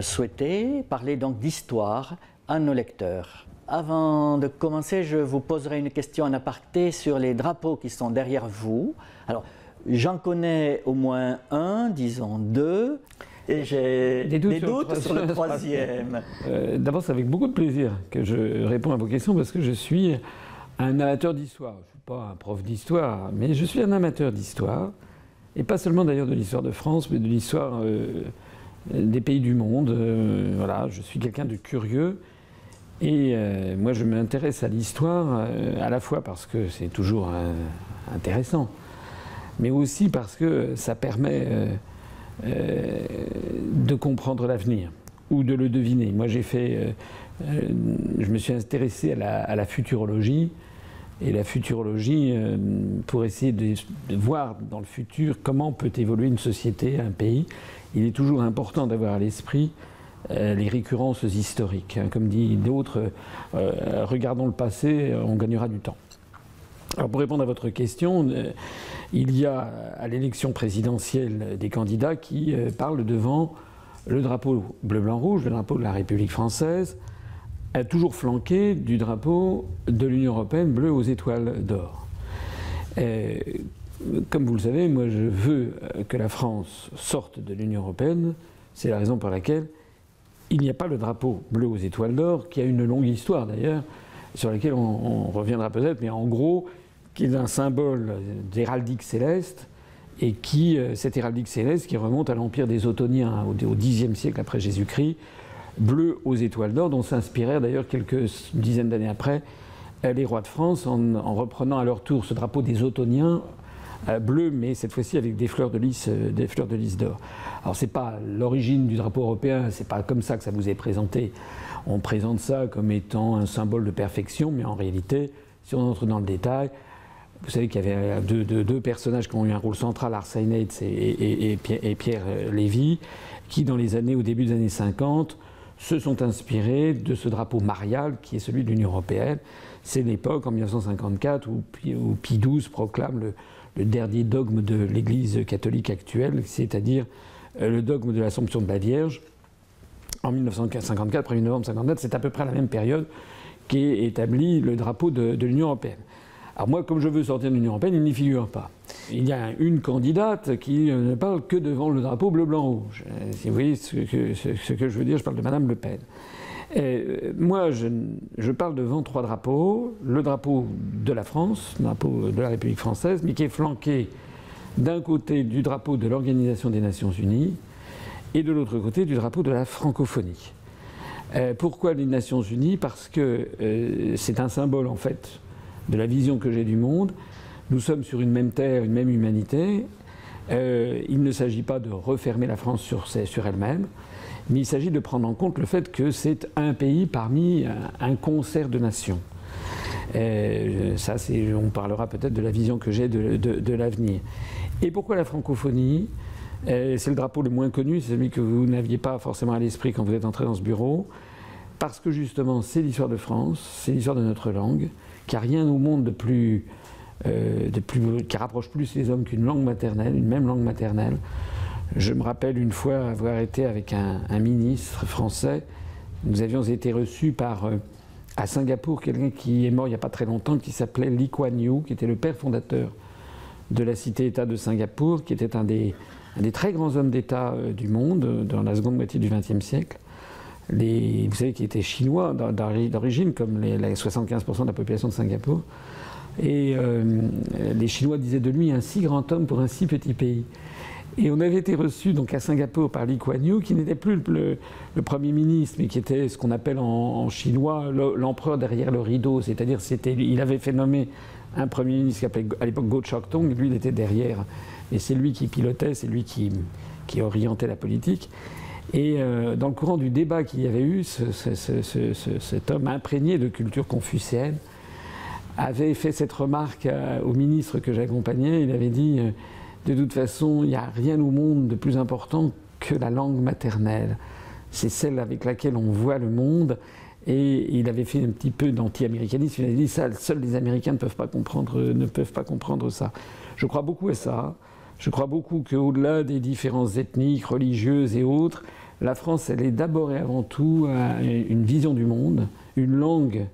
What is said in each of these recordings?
souhaité parler donc d'histoire à nos lecteurs. Avant de commencer, je vous poserai une question en aparté sur les drapeaux qui sont derrière vous. Alors, j'en connais au moins un, disons deux, et j'ai des doutes sur le troisième. D'abord, c'est avec beaucoup de plaisir que je réponds à vos questions parce que je suis un amateur d'histoire. Je ne suis pas un prof d'histoire, mais je suis un amateur d'histoire. Et pas seulement d'ailleurs de l'histoire de France, mais de l'histoire des pays du monde. Voilà, je suis quelqu'un de curieux. Et moi, je m'intéresse à l'histoire à la fois parce que c'est toujours intéressant, mais aussi parce que ça permet de comprendre l'avenir ou de le deviner. Moi, je me suis intéressé à la futurologie, et la futurologie pour essayer de voir dans le futur comment peut évoluer une société, un pays. Il est toujours important d'avoir à l'esprit les récurrences historiques. Comme dit d'autres, regardons le passé, on gagnera du temps. Alors pour répondre à votre question, il y a à l'élection présidentielle des candidats qui parlent devant le drapeau bleu-blanc-rouge, le drapeau de la République française, toujours flanqué du drapeau de l'Union européenne bleu aux étoiles d'or. Comme vous le savez, moi je veux que la France sorte de l'Union européenne. C'est la raison pour laquelle il n'y a pas le drapeau bleu aux étoiles d'or, qui a une longue histoire d'ailleurs, sur laquelle on reviendra peut-être, mais en gros, qui est un symbole d'héraldique céleste, et cette héraldique céleste qui remonte à l'empire des Ottoniens, au Xe siècle après Jésus-Christ, bleu aux étoiles d'or, dont s'inspirèrent d'ailleurs quelques dizaines d'années après les rois de France, en reprenant à leur tour ce drapeau des Ottoniens, bleu, mais cette fois-ci avec des fleurs de lys d'or. Alors c'est pas l'origine du drapeau européen, c'est pas comme ça que ça vous est présenté. On présente ça comme étant un symbole de perfection, mais en réalité, si on entre dans le détail, vous savez qu'il y avait deux personnages qui ont eu un rôle central, Arsenates et Pierre Lévy, qui au début des années 50, se sont inspirés de ce drapeau marial qui est celui de l'Union européenne. C'est l'époque, en 1954, où Pie XII proclame le dernier dogme de l'Église catholique actuelle, c'est-à-dire le dogme de l'Assomption de la Vierge. En 1954, 1er novembre 1954, c'est à peu près à la même période qu'est établi le drapeau de l'Union européenne. Alors moi, comme je veux sortir de l'Union européenne, il n'y figure pas. Il y a une candidate qui ne parle que devant le drapeau bleu-blanc-rouge. Si vous voyez ce que je veux dire, je parle de Madame Le Pen. Moi, je parle devant trois drapeaux. Le drapeau de la France, le drapeau de la République française, mais qui est flanqué d'un côté du drapeau de l'Organisation des Nations Unies et de l'autre côté du drapeau de la francophonie. Pourquoi les Nations Unies? Parce que c'est un symbole, en fait, de la vision que j'ai du monde. Nous sommes sur une même terre, une même humanité. Il ne s'agit pas de refermer la France sur elle-même, mais il s'agit de prendre en compte le fait que c'est un pays parmi un concert de nations. Ça, on parlera peut-être de la vision que j'ai de l'avenir. Et pourquoi la francophonie? C'est le drapeau le moins connu, c'est celui que vous n'aviez pas forcément à l'esprit quand vous êtes entré dans ce bureau, parce que justement, c'est l'histoire de France, c'est l'histoire de notre langue, qu'il n'y a rien au monde qui rapproche plus les hommes qu'une langue maternelle, une même langue maternelle. Je me rappelle une fois avoir été avec un ministre français. Nous avions été reçus à Singapour, quelqu'un qui est mort il n'y a pas très longtemps, qui s'appelait Lee Kuan Yew, qui était le père fondateur de la cité-État de Singapour, qui était un des très grands hommes d'État du monde dans la seconde moitié du XXe siècle. Vous savez qu'il était chinois d'origine, comme les 75% de la population de Singapour. Et les Chinois disaient de lui un si grand homme pour un si petit pays. Et on avait été reçus donc à Singapour par Lee Kuan Yew, qui n'était plus le Premier ministre, mais qui était ce qu'on appelle en chinois l'empereur derrière le rideau. C'est-à-dire il avait fait nommer un Premier ministre qui s'appelait à l'époque Goh Chok Tong, et lui il était derrière. Et c'est lui qui pilotait, c'est lui qui orientait la politique. Et dans le courant du débat qu'il y avait eu, cet homme imprégné de culture confucéenne avait fait cette remarque au ministre que j'accompagnais. Il avait dit de toute façon, il n'y a rien au monde de plus important que la langue maternelle. C'est celle avec laquelle on voit le monde. Et il avait fait un petit peu d'anti-américanisme. Il avait dit ça, seuls les Américains ne peuvent pas comprendre ça. Je crois beaucoup à ça. Je crois beaucoup qu'au-delà des différences ethniques, religieuses et autres, La France, elle est d'abord et avant tout une vision du monde, une langue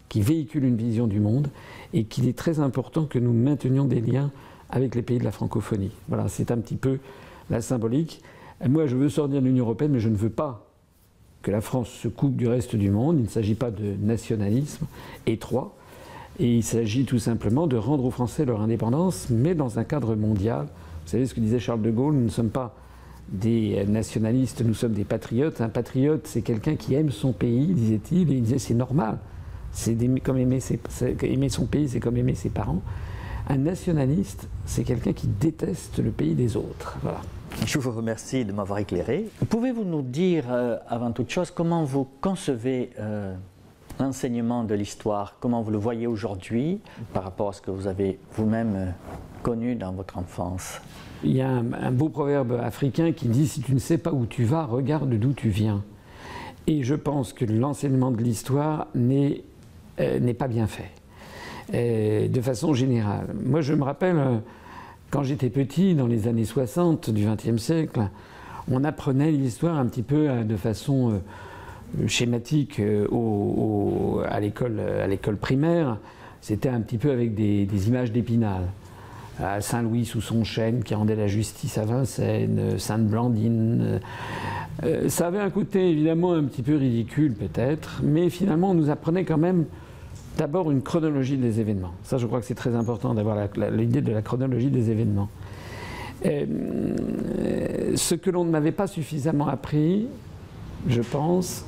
qui véhicule une vision du monde, et qu'il est très important que nous maintenions des liens avec les pays de la francophonie. Voilà, c'est un petit peu la symbolique. Moi, je veux sortir de l'Union européenne, mais je ne veux pas que la France se coupe du reste du monde. Il ne s'agit pas de nationalisme étroit, et il s'agit tout simplement de rendre aux Français leur indépendance, mais dans un cadre mondial. Vous savez ce que disait Charles de Gaulle, nous ne sommes pas des nationalistes, nous sommes des patriotes. Un patriote, c'est quelqu'un qui aime son pays, disait-il, et il disait c'est normal. Comme aimer son pays, c'est comme aimer ses parents. Un nationaliste, c'est quelqu'un qui déteste le pays des autres. Voilà. Je vous remercie de m'avoir éclairé. Pouvez-vous nous dire, avant toute chose, comment vous concevez l'enseignement de l'histoire, comment vous le voyez aujourd'hui par rapport à ce que vous avez vous-même connu dans votre enfance? Il y a un beau proverbe africain qui dit « Si tu ne sais pas où tu vas, regarde d'où tu viens ». Et je pense que l'enseignement de l'histoire n'est pas bien fait, de façon générale. Moi, je me rappelle, quand j'étais petit, dans les années 60 du XXe siècle, on apprenait l'histoire un petit peu de façon schématique à l'école primaire. C'était un petit peu avec des images d'Épinal. Saint-Louis sous son chêne qui rendait la justice à Vincennes, Sainte-Blandine. Ça avait un côté évidemment un petit peu ridicule peut-être, mais finalement on nous apprenait quand même d'abord une chronologie des événements. Ça, je crois que c'est très important d'avoir l'idée de la chronologie des événements. Ce que l'on ne m'avait pas suffisamment appris, je pense,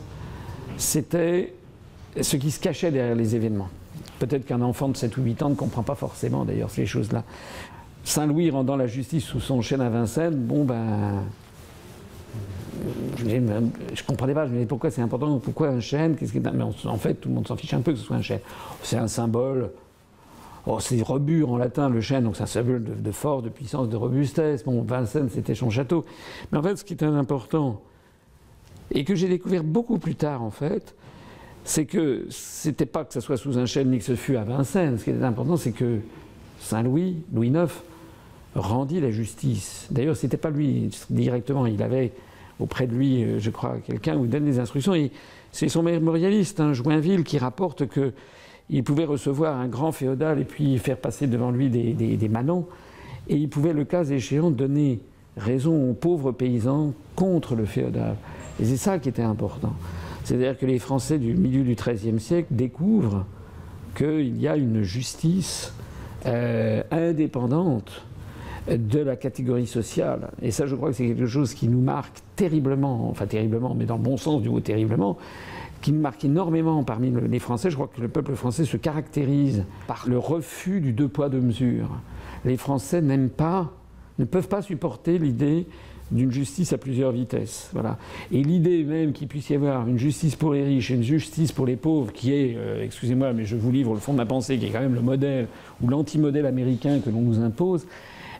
c'était ce qui se cachait derrière les événements. Peut-être qu'un enfant de 7 ou 8 ans ne comprend pas forcément d'ailleurs ces choses-là. Saint-Louis rendant la justice sous son chêne à Vincennes, bon ben... Je ne comprenais pas, je me disais pourquoi c'est important, pourquoi un chêne, mais en fait tout le monde s'en fiche un peu que ce soit un chêne. C'est un symbole, c'est rebur en latin le chêne, donc c'est un symbole de force, de puissance, de robustesse. Bon, Vincennes c'était son château. Mais en fait ce qui est important, et que j'ai découvert beaucoup plus tard en fait, c'est que c'était pas que ça soit sous un chêne ni que ce fût à Vincennes. Ce qui était important, c'est que Saint-Louis, Louis IX, rendit la justice. D'ailleurs, c'était pas lui directement, il avait auprès de lui, je crois, quelqu'un qui donne des instructions. Et c'est son mémorialiste, Joinville, qui rapporte qu'il pouvait recevoir un grand féodal et puis faire passer devant lui des manants. Et il pouvait, le cas échéant, donner raison aux pauvres paysans contre le féodal. Et c'est ça qui était important. C'est-à-dire que les Français du milieu du XIIIe siècle découvrent qu'il y a une justice indépendante de la catégorie sociale. Et ça, je crois que c'est quelque chose qui nous marque terriblement, enfin terriblement, mais dans le bon sens du mot terriblement, qui nous marque énormément parmi les Français. Je crois que le peuple français se caractérise par le refus du deux poids deux mesures. Les Français ne peuvent pas supporter l'idée d'une justice à plusieurs vitesses. Voilà. Et l'idée même qu'il puisse y avoir une justice pour les riches et une justice pour les pauvres, qui est, excusez-moi, mais je vous livre le fond de ma pensée, qui est quand même le modèle ou l'anti-modèle américain que l'on nous impose,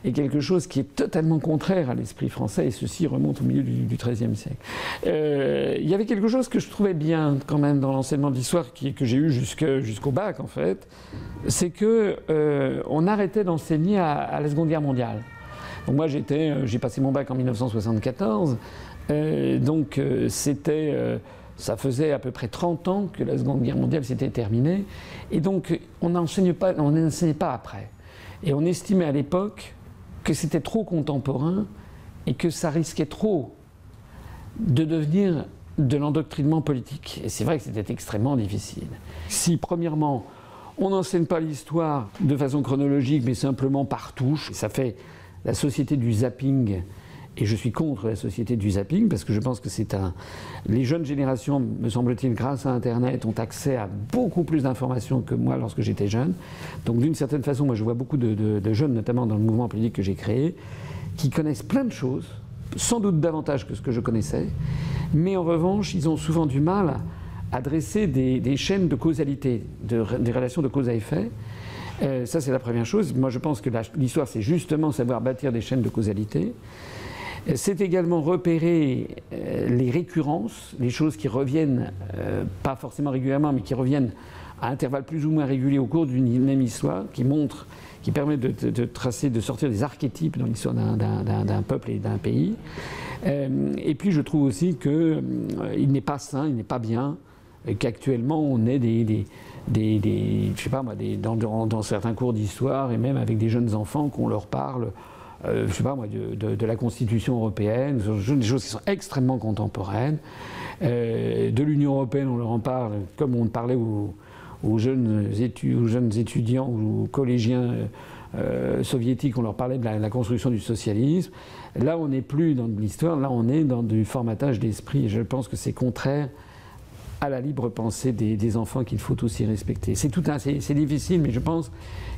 est quelque chose qui est totalement contraire à l'esprit français, et ceci remonte au milieu du XIIIe siècle. Il y avait quelque chose que je trouvais bien quand même dans l'enseignement de l'histoire, que j'ai eu jusqu'au bac en fait, c'est qu'on arrêtait d'enseigner à la Seconde Guerre mondiale. Donc moi j'ai passé mon bac en 1974, ça faisait à peu près 30 ans que la Seconde Guerre mondiale s'était terminée, et donc on n'enseignait pas après. Et on estimait à l'époque que c'était trop contemporain et que ça risquait trop de devenir de l'endoctrinement politique. Et c'est vrai que c'était extrêmement difficile. Si, premièrement, on n'enseigne pas l'histoire de façon chronologique, mais simplement par touche, ça fait la société du zapping, et je suis contre la société du zapping, parce que je pense que les jeunes générations, me semble-t-il, grâce à Internet, ont accès à beaucoup plus d'informations que moi lorsque j'étais jeune. Donc d'une certaine façon, moi je vois beaucoup de jeunes, notamment dans le mouvement politique que j'ai créé, qui connaissent plein de choses, sans doute davantage que ce que je connaissais, mais en revanche, ils ont souvent du mal à dresser des chaînes de causalité, des relations de cause à effet. Ça c'est la première chose. Moi je pense que l'histoire c'est justement savoir bâtir des chaînes de causalité. C'est également repérer les récurrences, les choses qui reviennent, pas forcément régulièrement, mais qui reviennent à intervalles plus ou moins réguliers au cours d'une même histoire, qui permet de sortir des archétypes dans l'histoire d'un peuple et d'un pays. Et puis je trouve aussi qu'il n'est pas sain, il n'est pas bien qu'actuellement on ait je sais pas moi, dans certains cours d'histoire et même avec des jeunes enfants qu'on leur parle, je sais pas moi, de la Constitution européenne, des choses qui sont extrêmement contemporaines. De l'Union européenne, on leur en parle comme on parlait aux jeunes étudiants ou aux collégiens soviétiques, on leur parlait de la construction du socialisme. Là, on n'est plus dans de l'histoire, là, on est dans du formatage d'esprit. Et je pense que c'est contraire à la libre pensée des enfants qu'il faut aussi respecter. C'est difficile, mais je pense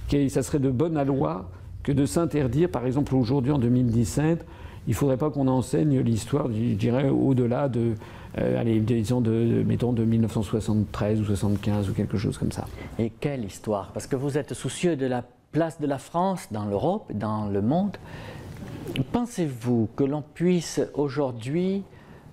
que ça serait de bonne loi que de s'interdire, par exemple aujourd'hui en 2017, il ne faudrait pas qu'on enseigne l'histoire, je dirais, au-delà disons mettons de 1973 ou 75 ou quelque chose comme ça. Et quelle histoire? Parce que vous êtes soucieux de la place de la France dans l'Europe, dans le monde. Pensez-vous que l'on puisse aujourd'hui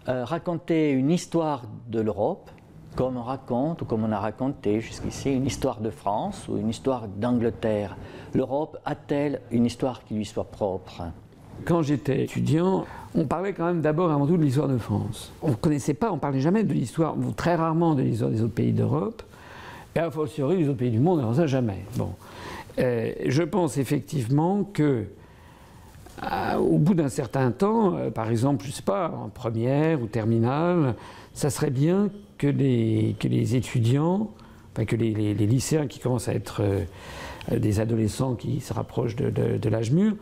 raconter une histoire de l'Europe, comme on raconte ou comme on a raconté jusqu'ici une histoire de France ou une histoire d'Angleterre? L'Europe a-t-elle une histoire qui lui soit propre? Quand j'étais étudiant, on parlait quand même d'abord avant tout de l'histoire de France. On ne connaissait pas, on ne parlait jamais de l'histoire, ou très rarement de l'histoire des autres pays d'Europe, et a fortiori des autres pays du monde, alors ça jamais. Bon. Je pense effectivement que au bout d'un certain temps, par exemple, je ne sais pas, en première ou terminale, ça serait bien que les étudiants, enfin que les lycéens qui commencent à être des adolescents qui se rapprochent de l'âge mûr,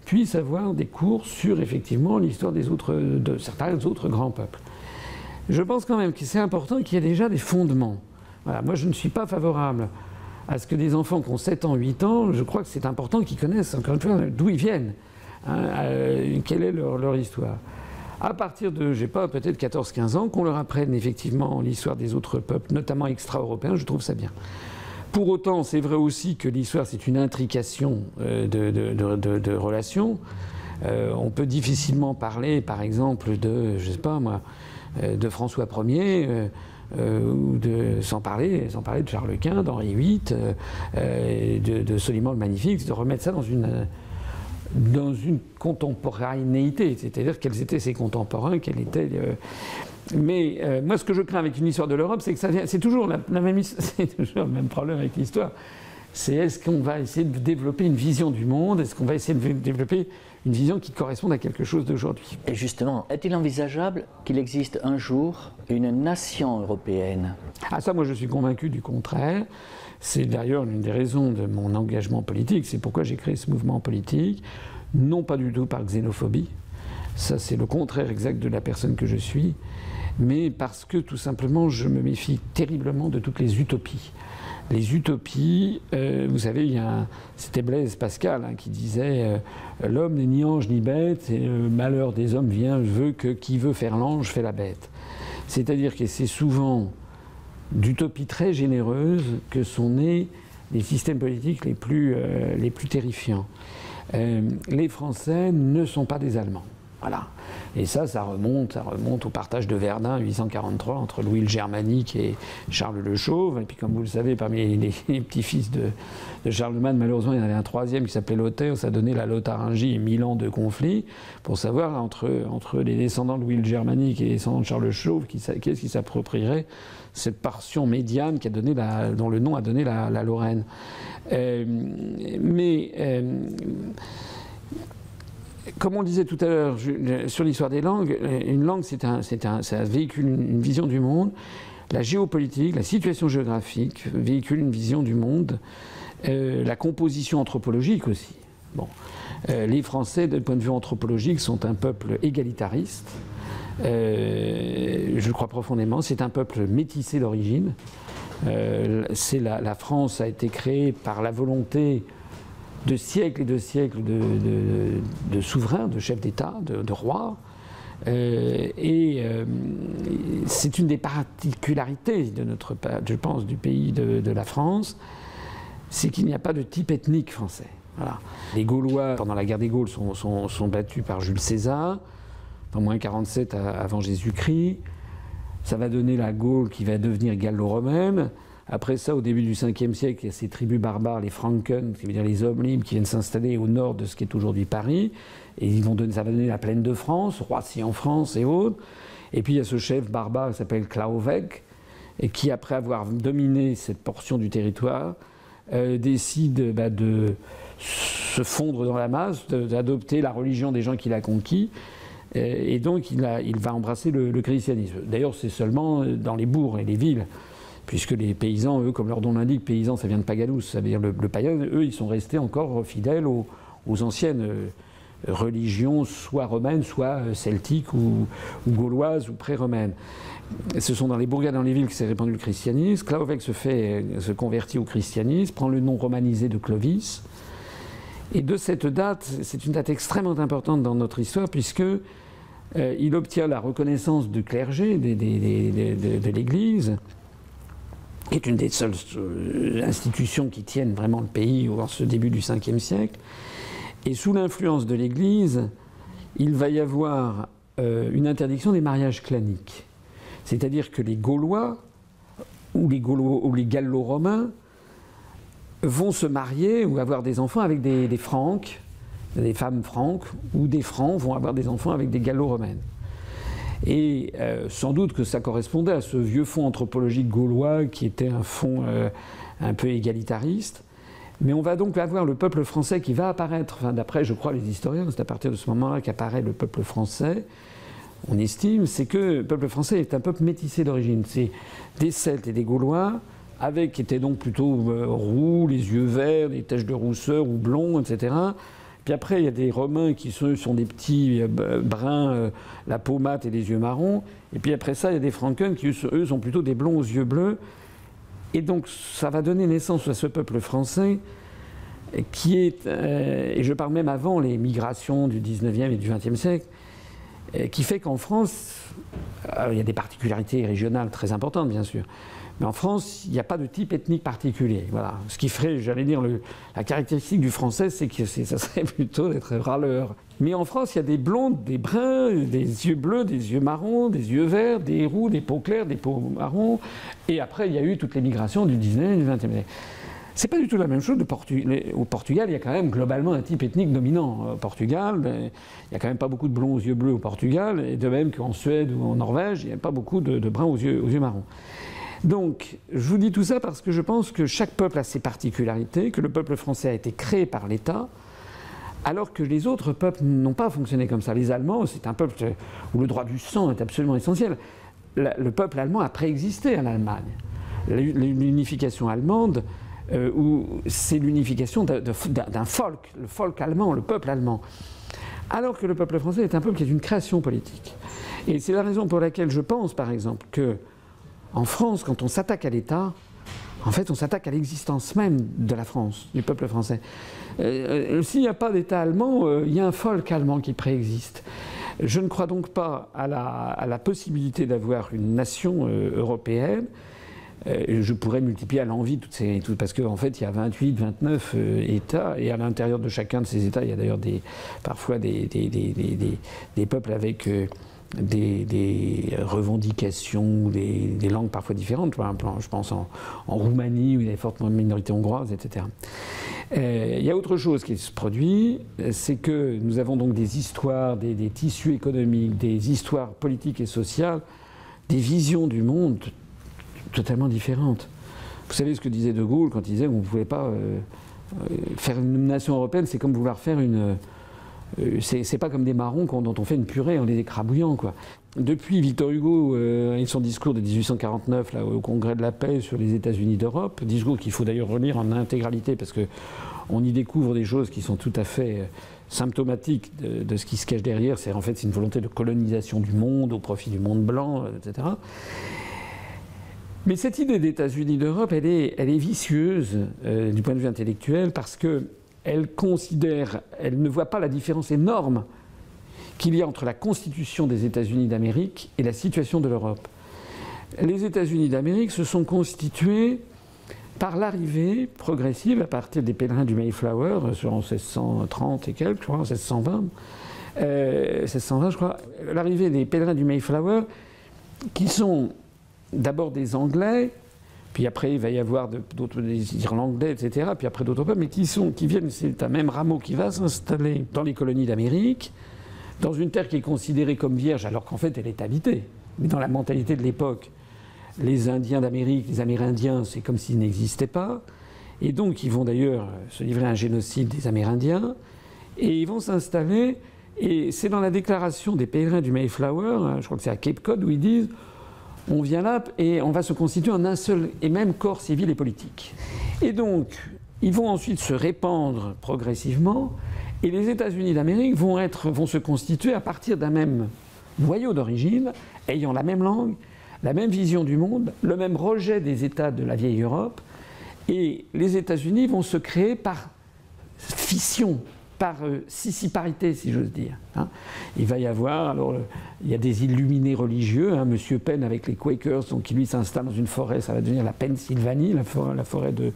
puissent avoir des cours sur effectivement l'histoire de certains autres grands peuples. Je pense quand même que c'est important qu'il y ait déjà des fondements. Voilà, moi je ne suis pas favorable à ce que des enfants qui ont 7 ans, 8 ans, je crois que c'est important qu'ils connaissent encore une fois d'où ils viennent, quelle est leur histoire. À partir de, je sais pas, peut-être 14-15 ans, qu'on leur apprenne effectivement l'histoire des autres peuples, notamment extra-européens, je trouve ça bien. Pour autant, c'est vrai aussi que l'histoire, c'est une intrication de relations. On peut difficilement parler, par exemple, je sais pas moi, de François Ier, ou sans parler de Charles Quint, d'Henri VIII, de Soliman le Magnifique, de remettre ça dans une contemporanéité, c'est-à-dire quels étaient ses contemporains, mais moi, ce que je crains avec une histoire de l'Europe, c'est que c'est toujours c'est toujours le même problème avec l'histoire. C'est est-ce qu'on va essayer de développer une vision du monde? Est-ce qu'on va essayer de développer une vision qui corresponde à quelque chose d'aujourd'hui? Et justement, est-il envisageable qu'il existe un jour une nation européenne? Ah ça, moi je suis convaincu du contraire. C'est d'ailleurs l'une des raisons de mon engagement politique. C'est pourquoi j'ai créé ce mouvement politique. Non pas du tout par xénophobie. Ça, c'est le contraire exact de la personne que je suis. Mais parce que tout simplement, je me méfie terriblement de toutes les utopies. Les utopies, vous savez, c'était Blaise Pascal qui disait l'homme n'est ni ange ni bête, et le malheur des hommes veut que qui veut faire l'ange fait la bête. C'est-à-dire que c'est souvent d'utopies très généreuses que sont nés les systèmes politiques les plus terrifiants. Les Français ne sont pas des Allemands. Voilà. Et ça remonte au partage de Verdun en 843 entre Louis le Germanique et Charles le Chauve. Et puis comme vous le savez, parmi les petits-fils de Charlemagne, malheureusement, il y en avait un troisième qui s'appelait Lothaire. Ça donnait la Lotharingie et 1000 ans de conflit. Pour savoir entre les descendants de Louis le Germanique et les descendants de Charles le Chauve, qu'est-ce qui s'approprierait cette portion médiane dont le nom a donné la Lorraine. Comme on le disait tout à l'heure sur l'histoire des langues, une langue, ça véhicule une vision du monde. La géopolitique, la situation géographique véhicule une vision du monde. La composition anthropologique aussi. Bon. Les Français, d'un point de vue anthropologique, sont un peuple égalitariste. Je le crois profondément. C'est un peuple métissé d'origine. La France a été créée par la volonté de siècles et de siècles de souverains, de chefs d'État, de rois. C'est une des particularités je pense, du pays de la France, c'est qu'il n'y a pas de type ethnique français. Voilà. Les Gaulois, pendant la guerre des Gaules, sont battus par Jules César, en moins 47 avant Jésus-Christ. Ça va donner la Gaule qui va devenir gallo-romaine. Après ça, au début du 5e siècle, il y a ces tribus barbares, les Franken, qui veut dire les hommes libres, qui viennent s'installer au nord de ce qui est aujourd'hui Paris. Et ça va donner la plaine de France, Roissy en France et autres. Et puis il y a ce chef barbare qui s'appelle Claovec, et qui, après avoir dominé cette portion du territoire, décide de se fondre dans la masse, d'adopter la religion des gens qu'il a conquis. Et donc il va embrasser le christianisme. D'ailleurs, c'est seulement dans les bourgs et les villes. Puisque les paysans, eux, comme leur nom l'indique, paysans, ça vient de paganus, ça veut dire le païen, eux, ils sont restés encore fidèles aux anciennes religions, soit romaines, soit celtiques ou gauloises ou pré-romaines. Ce sont dans les bourgades, dans les villes que s'est répandu le christianisme. Claovec se convertit au christianisme, prend le nom romanisé de Clovis. Et de cette date, c'est une date extrêmement importante dans notre histoire, puisque il obtient la reconnaissance du clergé de l'Église, qui est une des seules institutions qui tiennent vraiment le pays en ce début du 5e siècle. Et sous l'influence de l'Église, il va y avoir une interdiction des mariages claniques. C'est-à-dire que les Gaulois ou les Gallo-Romains vont se marier ou avoir des enfants avec des Franques, des femmes franques, ou des Francs vont avoir des enfants avec des Gallo-Romaines. Et sans doute que ça correspondait à ce vieux fond anthropologique gaulois qui était un fond un peu égalitariste. Mais on va donc avoir le peuple français qui va apparaître, enfin, d'après, je crois, les historiens, c'est à partir de ce moment-là qu'apparaît le peuple français, on estime, c'est que le peuple français est un peuple métissé d'origine. C'est des Celtes et des Gaulois, qui étaient donc plutôt roux, les yeux verts, des taches de rousseur ou blonds, etc. Puis après, il y a des Romains qui sont des petits bruns, la peau mate et les yeux marrons. Et puis après ça, il y a des Franken qui, eux, sont plutôt des blonds aux yeux bleus. Et donc, ça va donner naissance à ce peuple français qui est, et je parle même avant les migrations du 19e et du 20e siècle, qui fait qu'en France, il y a des particularités régionales très importantes, bien sûr. Mais en France, il n'y a pas de type ethnique particulier. Voilà. Ce qui ferait, j'allais dire, la caractéristique du français, c'est que ça serait plutôt d'être râleur. Mais en France, il y a des blondes, des bruns, des yeux bleus, des yeux marrons, des yeux verts, des roux, des peaux claires, des peaux marrons. Et après, il y a eu toutes les migrations du 19e et du 20e siècle. C'est pas du tout la même chose. Au Portugal, il y a quand même globalement un type ethnique dominant. Au Portugal, il n'y a quand même pas beaucoup de blonds aux yeux bleus au Portugal, et de même qu'en Suède ou en Norvège, il n'y a pas beaucoup de bruns aux yeux marrons. Donc, je vous dis tout ça parce que je pense que chaque peuple a ses particularités, que le peuple français a été créé par l'État, alors que les autres peuples n'ont pas fonctionné comme ça. Les Allemands, c'est un peuple où le droit du sang est absolument essentiel. Le peuple allemand a préexisté à l'Allemagne. L'unification allemande, c'est l'unification d'un folk, le folk allemand, le peuple allemand. Alors que le peuple français est un peuple qui est une création politique. Et c'est la raison pour laquelle je pense, par exemple, que en France, quand on s'attaque à l'État, en fait, on s'attaque à l'existence même de la France, du peuple français. S'il n'y a pas d'État allemand, il y a un folk allemand qui préexiste. Je ne crois donc pas à la possibilité d'avoir une nation européenne. Je pourrais multiplier à l'envi parce qu'en fait, il y a 28, 29 États, et à l'intérieur de chacun de ces États, il y a d'ailleurs parfois des peuples avec des revendications, des langues parfois différentes. Je pense en Roumanie, où il y a des fortes minorités hongroises, etc. Il y a autre chose qui se produit, c'est que nous avons donc des histoires, des tissus économiques, des histoires politiques et sociales, des visions du monde totalement différentes. Vous savez ce que disait De Gaulle quand il disait qu'on ne pouvait pas faire une nation européenne, c'est comme vouloir faire une... c'est pas comme des marrons dont on fait une purée en les écrabouillant, quoi. Depuis Victor Hugo et son discours de 1849 là, au Congrès de la paix sur les États-Unis d'Europe, discours qu'il faut d'ailleurs relire en intégralité parce qu'on y découvre des choses qui sont tout à fait symptomatiques de ce qui se cache derrière. C'est en fait c'est une volonté de colonisation du monde au profit du monde blanc, etc. Mais cette idée d'États-Unis d'Europe, elle est vicieuse du point de vue intellectuel parce que elle ne voit pas la différence énorme qu'il y a entre la constitution des États-Unis d'Amérique et la situation de l'Europe. Les États-Unis d'Amérique se sont constitués par l'arrivée progressive, à partir des pèlerins du Mayflower, en 1630 et quelques, je crois, en 1620, je crois, l'arrivée des pèlerins du Mayflower, qui sont d'abord des Anglais, Puis après, il va y avoir d'autres, des Irlandais, etc. Puis après d'autres peuples, mais qui viennent, c'est un même rameau qui va s'installer dans les colonies d'Amérique, dans une terre qui est considérée comme vierge, alors qu'en fait, elle est habitée. Mais dans la mentalité de l'époque, les Indiens d'Amérique, les Amérindiens, c'est comme s'ils n'existaient pas. Et donc, ils vont d'ailleurs se livrer à un génocide des Amérindiens. Et ils vont s'installer. Et c'est dans la déclaration des pèlerins du Mayflower, je crois que c'est à Cape Cod, où ils disent on vient là et on va se constituer en un seul et même corps civil et politique. Et donc, ils vont ensuite se répandre progressivement. Et les États-Unis d'Amérique vont se constituer à partir d'un même noyau d'origine, ayant la même langue, la même vision du monde, le même rejet des États de la vieille Europe. Et les États-Unis vont se créer par fission, par sissiparité, si j'ose dire. Hein. Il va y avoir, alors, il y a des illuminés religieux, hein, M. Penn avec les Quakers, donc, qui lui s'installe dans une forêt, ça va devenir la Pennsylvanie, la forêt de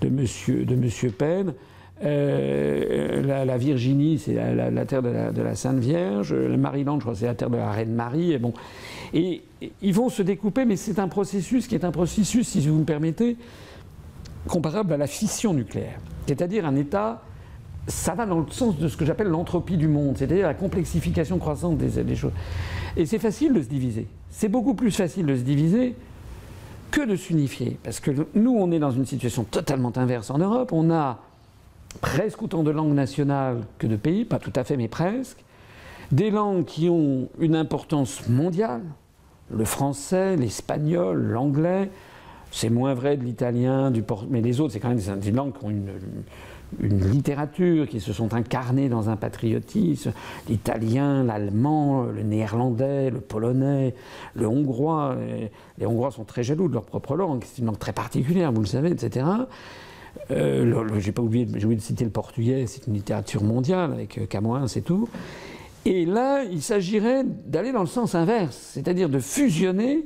Monsieur Penn. La Virginie, c'est la terre de la Sainte Vierge. Le Maryland, je crois, c'est la terre de la Reine Marie. Et ils vont se découper, mais c'est un processus qui est un processus, si vous me permettez, comparable à la fission nucléaire. C'est-à-dire un État, ça va dans le sens de ce que j'appelle l'entropie du monde, c'est-à-dire la complexification croissante des choses. Et c'est facile de se diviser. C'est beaucoup plus facile de se diviser que de s'unifier. Parce que nous, on est dans une situation totalement inverse en Europe. On a presque autant de langues nationales que de pays, pas tout à fait, mais presque. Des langues qui ont une importance mondiale, le français, l'espagnol, l'anglais. C'est moins vrai de l'italien, mais les autres, c'est quand même des langues qui ont une littérature, qui se sont incarnées dans un patriotisme. L'italien, l'allemand, le néerlandais, le polonais, le hongrois. Les Hongrois sont très jaloux de leur propre langue, c'est une langue très particulière, vous le savez, etc. J'ai oublié de citer le portugais, c'est une littérature mondiale avec Camões et tout. Et là, il s'agirait d'aller dans le sens inverse, c'est-à-dire de fusionner.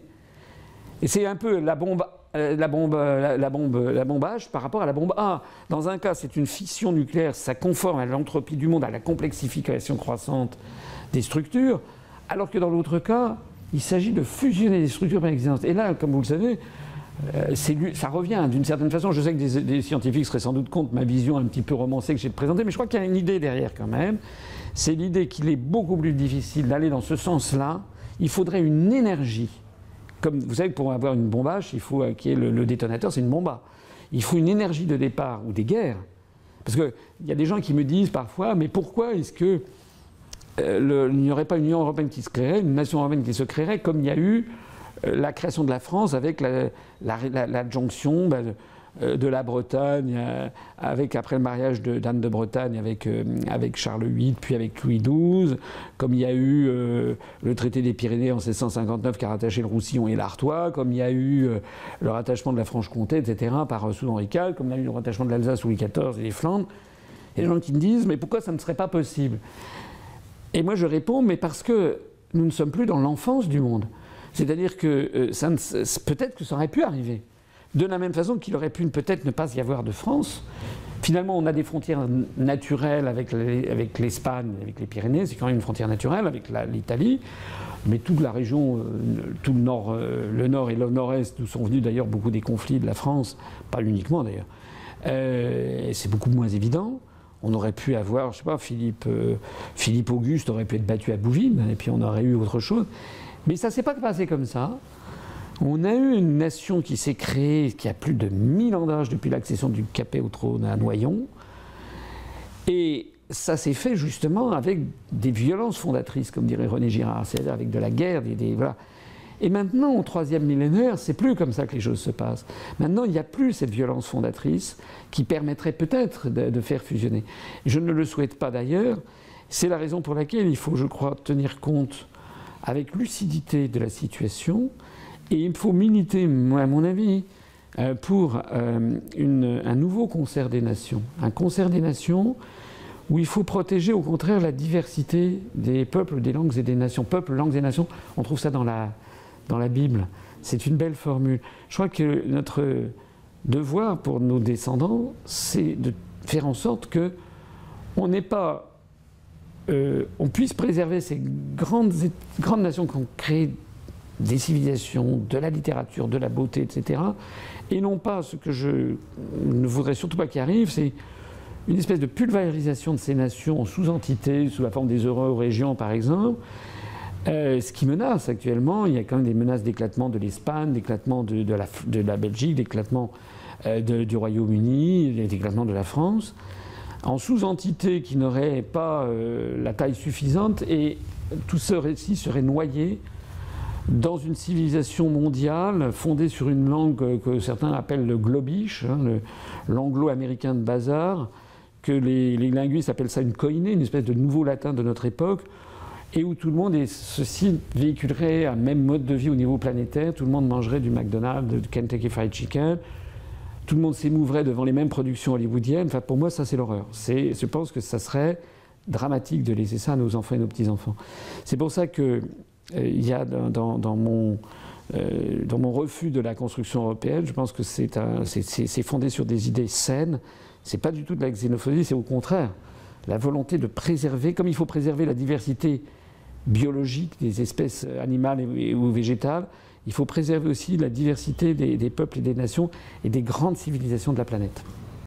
Et c'est un peu la bombe H par rapport à la bombe A. Dans un cas, c'est une fission nucléaire, ça conforme à l'entropie du monde, à la complexification croissante des structures, alors que dans l'autre cas, il s'agit de fusionner des structures préexistantes. Et là, comme vous le savez, ça revient d'une certaine façon. Je sais que des scientifiques seraient sans doute contre ma vision un petit peu romancée que j'ai présentée, mais je crois qu'il y a une idée derrière quand même. C'est l'idée qu'il est beaucoup plus difficile d'aller dans ce sens-là. Il faudrait une énergie. Comme vous savez que pour avoir une bombe H, il faut qu'il y ait le détonateur, c'est une bombe A. Il faut une énergie de départ ou des guerres. Parce qu'il y a des gens qui me disent parfois, mais pourquoi est-ce que il n'y aurait pas une Union européenne qui se créerait, une nation européenne qui se créerait, comme il y a eu la création de la France avec l'adjonction de la Bretagne, après le mariage d'Anne de Bretagne avec Charles VIII, puis avec Louis XII, comme il y a eu le traité des Pyrénées en 1659 qui a rattaché le Roussillon et l'Artois, comme il y a eu le rattachement de la Franche-Comté, etc., sous Henri IV, comme il y a eu le rattachement de l'Alsace sous Louis XIV et les Flandres. Il y a des gens qui me disent « mais pourquoi ça ne serait pas possible ?» Et moi je réponds « mais parce que nous ne sommes plus dans l'enfance du monde ». C'est-à-dire que peut-être que ça aurait pu arriver. De la même façon qu'il aurait pu peut-être ne pas y avoir de France. Finalement, on a des frontières naturelles avec l'Espagne, avec les Pyrénées, c'est quand même une frontière naturelle avec l'Italie. Mais toute la région, tout le nord et le nord-est, d'où sont venus d'ailleurs beaucoup des conflits de la France, pas uniquement d'ailleurs, c'est beaucoup moins évident. On aurait pu avoir, je sais pas, Philippe Auguste aurait pu être battu à Bouvines, et puis on aurait eu autre chose. Mais ça ne s'est pas passé comme ça. On a eu une nation qui s'est créée, qui a plus de 1000 ans d'âge depuis l'accession du Capet au trône à Noyon. Et ça s'est fait justement avec des violences fondatrices, comme dirait René Girard, c'est-à-dire avec de la guerre, voilà. Et maintenant, au troisième millénaire, c'est plus comme ça que les choses se passent. Maintenant, il n'y a plus cette violence fondatrice qui permettrait peut-être de faire fusionner. Je ne le souhaite pas d'ailleurs. C'est la raison pour laquelle il faut, je crois, tenir compte avec lucidité de la situation. Et il faut militer, à mon avis, pour un nouveau concert des nations. Un concert des nations où il faut protéger au contraire la diversité des peuples, des langues et des nations. Peuples, langues et nations, on trouve ça dans la Bible. C'est une belle formule. Je crois que notre devoir pour nos descendants, c'est de faire en sorte qu'on n'ait pas... on puisse préserver ces grandes nations qui ont créé des civilisations, de la littérature, de la beauté, etc. Et non pas ce que je ne voudrais surtout pas qu'il arrive, c'est une espèce de pulvérisation de ces nations en sous-entités, sous la forme des euro-régions par exemple. Ce qui menace actuellement, il y a quand même des menaces d'éclatement de l'Espagne, d'éclatement de la Belgique, d'éclatement du Royaume-Uni, d'éclatement de la France, en sous-entités qui n'auraient pas la taille suffisante, et tout ce récit serait noyé dans une civilisation mondiale fondée sur une langue que certains appellent le globish, hein, l'anglo-américain de bazar, que les linguistes appellent ça une koiné, une espèce de nouveau latin de notre époque, et où tout le monde, et ceci véhiculerait un même mode de vie au niveau planétaire, tout le monde mangerait du McDonald's, du Kentucky Fried Chicken, tout le monde s'émouverait devant les mêmes productions hollywoodiennes. Enfin, pour moi, ça, c'est l'horreur. Je pense que ça serait dramatique de laisser ça à nos enfants et nos petits-enfants. C'est pour ça que il y a dans mon refus de la construction européenne, je pense que c'est fondé sur des idées saines. C'est pas du tout de la xénophobie, c'est au contraire la volonté de préserver, comme il faut préserver la diversité biologique des espèces animales ou végétales, il faut préserver aussi la diversité des peuples et des nations et des grandes civilisations de la planète.